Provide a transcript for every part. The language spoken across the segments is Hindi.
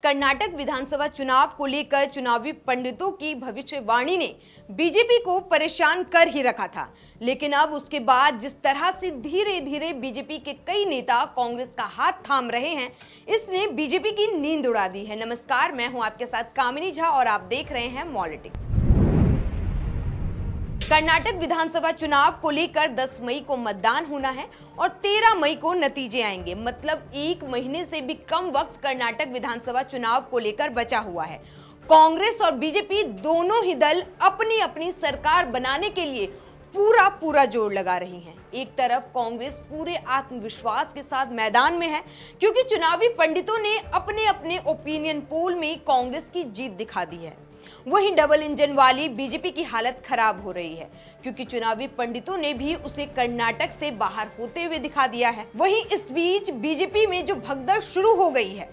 कर्नाटक विधानसभा चुनाव को लेकर चुनावी पंडितों की भविष्यवाणी ने बीजेपी को परेशान कर ही रखा था, लेकिन अब उसके बाद जिस तरह से धीरे धीरे बीजेपी के कई नेता कांग्रेस का हाथ थाम रहे हैं, इसने बीजेपी की नींद उड़ा दी है। नमस्कार, मैं हूं आपके साथ कामिनी झा और आप देख रहे हैं मॉलिटिक्स। कर्नाटक विधानसभा चुनाव को लेकर 10 मई को मतदान होना है और 13 मई को नतीजे आएंगे। मतलब 1 महीने से भी कम वक्त कर्नाटक विधानसभा चुनाव को लेकर बचा हुआ है। कांग्रेस और बीजेपी दोनों ही दल अपनी अपनी सरकार बनाने के लिए पूरा जोर लगा रही हैं। एक तरफ कांग्रेस पूरे आत्मविश्वास के साथ मैदान में है, क्योंकि चुनावी पंडितों ने अपने अपने ओपिनियन पोल में कांग्रेस की जीत दिखा दी है। वहीं डबल इंजन वाली बीजेपी की हालत खराब हो रही है, क्योंकि चुनावी पंडितों ने भी उसे कर्नाटक से बाहर होते हुए दिखा दिया है। वहीं इस बीच बीजेपी में जो भगदड़ शुरू हो गई है,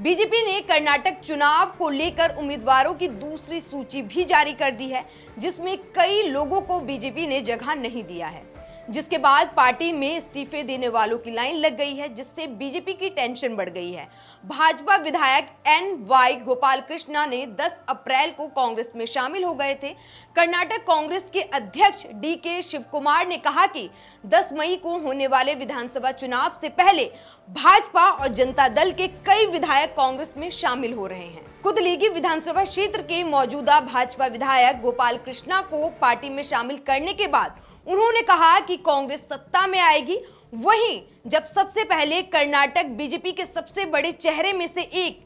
बीजेपी ने कर्नाटक चुनाव को लेकर उम्मीदवारों की दूसरी सूची भी जारी कर दी है, जिसमें कई लोगों को बीजेपी ने जगह नहीं दिया है, जिसके बाद पार्टी में इस्तीफे देने वालों की लाइन लग गई है, जिससे बीजेपी की टेंशन बढ़ गई है। भाजपा विधायक एन.वाई. गोपाल कृष्णा ने 10 अप्रैल को कांग्रेस में शामिल हो गए थे। कर्नाटक कांग्रेस के अध्यक्ष डी.के. शिवकुमार ने कहा कि 10 मई को होने वाले विधानसभा चुनाव से पहले भाजपा और जनता दल के कई विधायक कांग्रेस में शामिल हो रहे हैं। कुदलीगी विधानसभा क्षेत्र के मौजूदा भाजपा विधायक गोपाल कृष्णा को पार्टी में शामिल करने के बाद उन्होंने कहा कि कांग्रेस सत्ता में आएगी। वहीं जब सबसे पहले कर्नाटक बीजेपी के सबसे बड़े चेहरे में से एक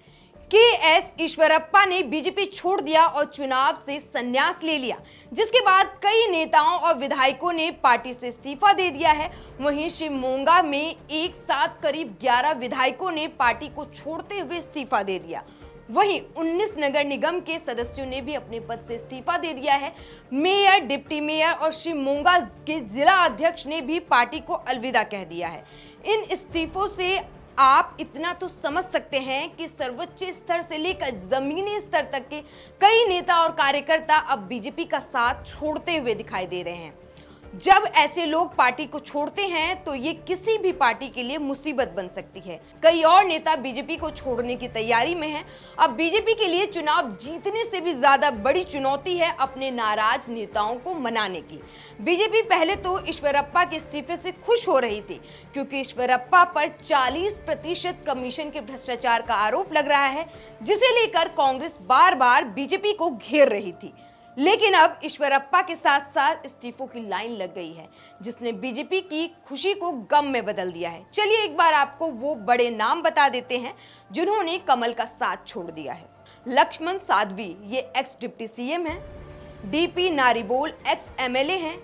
के.एस. ईश्वरप्पा ने बीजेपी छोड़ दिया और चुनाव से संन्यास ले लिया, जिसके बाद कई नेताओं और विधायकों ने पार्टी से इस्तीफा दे दिया है। वहीं शिवमोगा में एक साथ करीब 11 विधायकों ने पार्टी को छोड़ते हुए इस्तीफा दे दिया। वहीं 19 नगर निगम के सदस्यों ने भी अपने पद से इस्तीफा दे दिया है। मेयर, डिप्टी मेयर और शिवमोगा के जिला अध्यक्ष ने भी पार्टी को अलविदा कह दिया है। इन इस्तीफों से आप इतना तो समझ सकते हैं कि सर्वोच्च स्तर से लेकर जमीनी स्तर तक के कई नेता और कार्यकर्ता अब बीजेपी का साथ छोड़ते हुए दिखाई दे रहे हैं। जब ऐसे लोग पार्टी को छोड़ते हैं तो ये किसी भी पार्टी के लिए मुसीबत बन सकती है। कई और नेता बीजेपी को छोड़ने की तैयारी में हैं। अब बीजेपी के लिए चुनाव जीतने से भी ज्यादा बड़ी चुनौती है अपने नाराज नेताओं को मनाने की। बीजेपी पहले तो ईश्वरप्पा के इस्तीफे से खुश हो रही थी, क्योंकि ईश्वरप्पा पर 40% कमीशन के भ्रष्टाचार का आरोप लग रहा है, जिसे लेकर कांग्रेस बार बार बीजेपी को घेर रही थी। लेकिन अब ईश्वरप्पा के साथ साथ इस्तीफों की लाइन लग गई है, जिसने बीजेपी की खुशी को गम में बदल दिया है। चलिए एक बार आपको वो बड़े नाम बता देते हैं जिन्होंने कमल का साथ छोड़ दिया है। लक्ष्मण साध्वी, ये एक्स डिप्टी सीएम हैं। डी.पी. नारिबोल एक्स एमएलए हैं।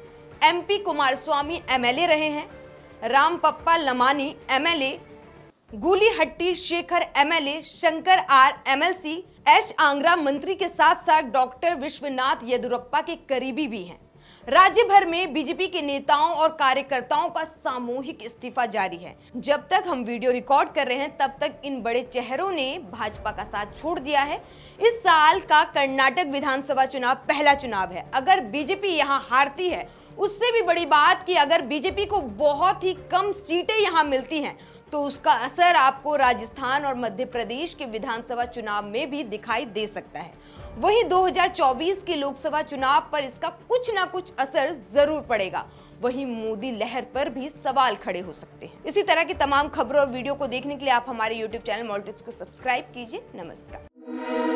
एम.पी. कुमारस्वामी एमएलए रहे हैं। Ramappa Lamani MLA. Gulihatti Shekhar MLA. Shankar R MLC. S Angara मंत्री के साथ साथ डॉक्टर विश्वनाथ येदुरप्पा के करीबी भी हैं। राज्य भर में बीजेपी के नेताओं और कार्यकर्ताओं का सामूहिक इस्तीफा जारी है। जब तक हम वीडियो रिकॉर्ड कर रहे हैं, तब तक इन बड़े चेहरों ने भाजपा का साथ छोड़ दिया है। इस साल का कर्नाटक विधानसभा चुनाव पहला चुनाव है। अगर बीजेपी यहाँ हारती है, उससे भी बड़ी बात कि अगर बीजेपी को बहुत ही कम सीटें यहाँ मिलती हैं, तो उसका असर आपको राजस्थान और मध्य प्रदेश के विधानसभा चुनाव में भी दिखाई दे सकता है। वहीं 2024 के लोकसभा चुनाव पर इसका कुछ ना कुछ असर जरूर पड़ेगा। वहीं मोदी लहर पर भी सवाल खड़े हो सकते हैं। इसी तरह की तमाम खबरों और वीडियो को देखने के लिए आप हमारे YouTube चैनल मॉलिटिक्स को सब्सक्राइब कीजिए। नमस्कार।